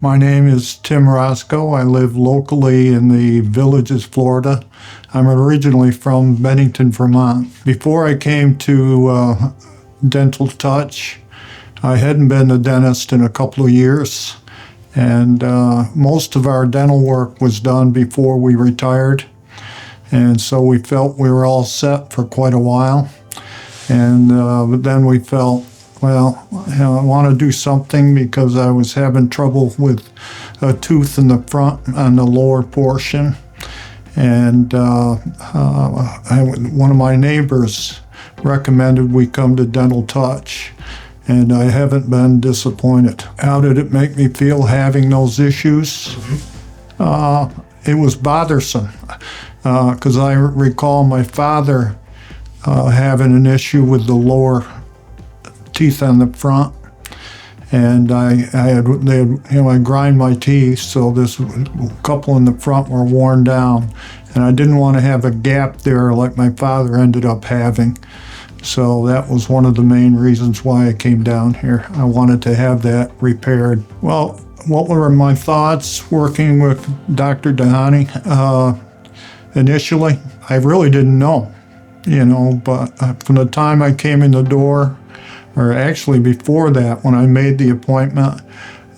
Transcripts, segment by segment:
My name is Tim Roscoe. I live locally in the Villages, Florida. I'm originally from Bennington, Vermont. Before I came to Dental Touch, I hadn't been a dentist in a couple of years, and most of our dental work was done before we retired, and so we felt we were all set for quite a while. And but then we felt, well, I want to do something because I was having trouble with a tooth in the front on the lower portion. And one of my neighbors recommended we come to Dental Touch, and I haven't been disappointed. How did it make me feel having those issues? It was bothersome because I recall my father having an issue with the lower teeth on the front, and I grind my teeth, so this couple in the front were worn down, and I didn't want to have a gap there like my father ended up having. So that was one of the main reasons why I came down here. I wanted to have that repaired. Well, what were my thoughts working with Dr. Dahani? Initially, I really didn't know, but from the time I came in the door, or actually before that, when I made the appointment,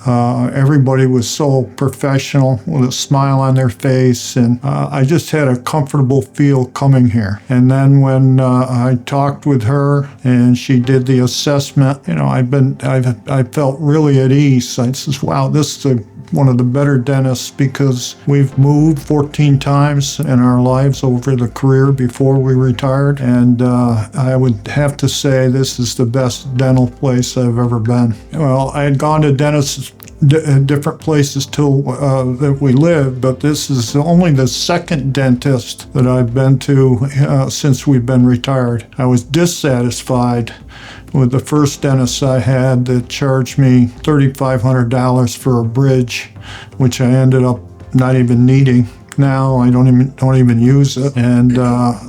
everybody was so professional with a smile on their face, and I just had a comfortable feel coming here. And then when I talked with her and she did the assessment, I felt really at ease. I said, wow, this is one of the better dentists, because we've moved 14 times in our lives over the career before we retired, and I would have to say this is the best dental place I've ever been. Well, I had gone to dentists different places till that we lived, but this is only the second dentist that I've been to since we've been retired. I was dissatisfied with the first dentist I had that charged me $3,500 for a bridge, which I ended up not even needing. Now I don't even use it, and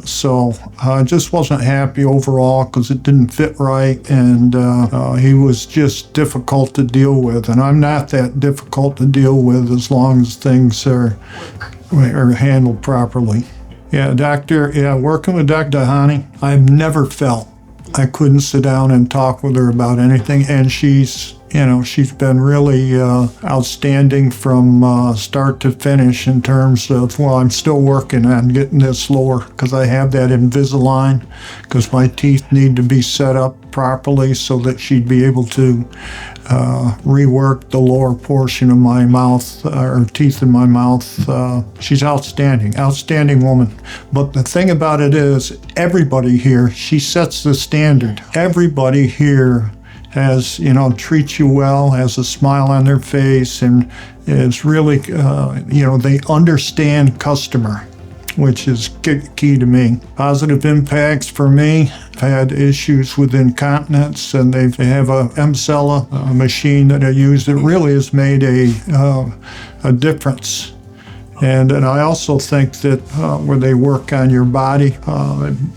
so I just wasn't happy overall because it didn't fit right, and he was just difficult to deal with, and I'm not that difficult to deal with as long as things are handled properly. Working with Dr. Dahani, I've never felt I couldn't sit down and talk with her about anything, and she's been really outstanding from start to finish in terms of, well, I'm still working on getting this lower because I have that Invisalign, because my teeth need to be set up properly so that she'd be able to rework the lower portion of my mouth, or teeth in my mouth. She's outstanding woman. But the thing about it is, everybody here, she sets the standard. Everybody here treats you well, has a smile on their face, and is really, they understand customer, which is key to me. Positive impacts for me: I've had issues with incontinence, and they have a Emcella machine that I use that really has made a difference. And I also think that where they work on your body,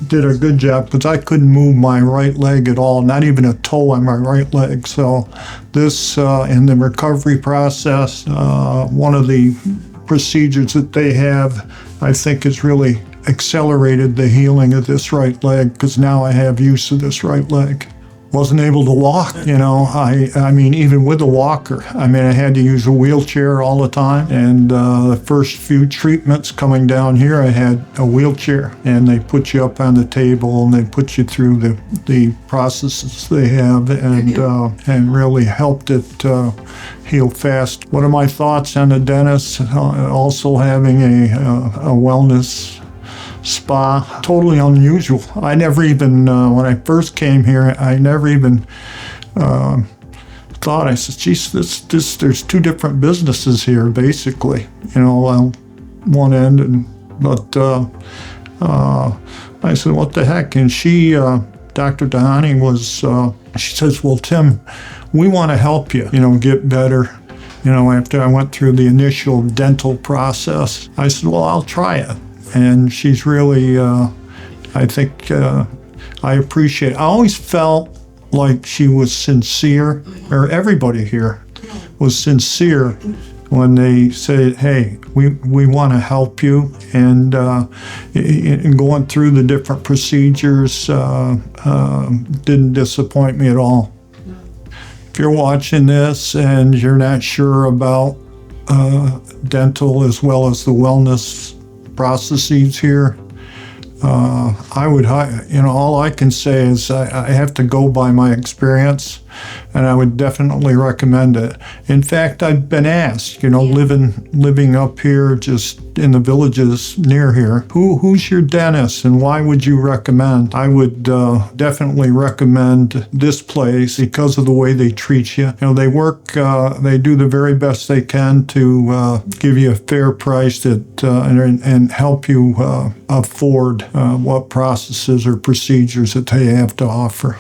did a good job, because I couldn't move my right leg at all, not even a toe on my right leg. So this, in the recovery process, one of the procedures that they have, I think has really accelerated the healing of this right leg, because now I have use of this right leg. Wasn't able to walk, I mean, even with a walker. I had to use a wheelchair all the time, and the first few treatments coming down here, I had a wheelchair, and they put you up on the table, and they put you through the processes they have, and really helped it heal fast. What are my thoughts on the dentist? Also having a wellness spa, totally unusual. I never even, when I first came here, I never even thought, I said, geez, there's two different businesses here, basically, on one end, but I said, what the heck? And she, Dr. Dahani she says, well, Tim, we want to help you, get better. After I went through the initial dental process, I said, well, I'll try it. And she's really, I think, I appreciate it. I always felt like she was sincere, or everybody here was sincere when they said, hey, we want to help you. And in going through the different procedures, didn't disappoint me at all. If you're watching this and you're not sure about dental as well as the wellness processes here, I would, all I can say is I have to go by my experience, and I would definitely recommend it. In fact, I've been asked, living up here just in the villages near here, who's your dentist and why would you recommend? I would definitely recommend this place because of the way they treat you. They work, they do the very best they can to give you a fair price and help you afford what processes or procedures that they have to offer.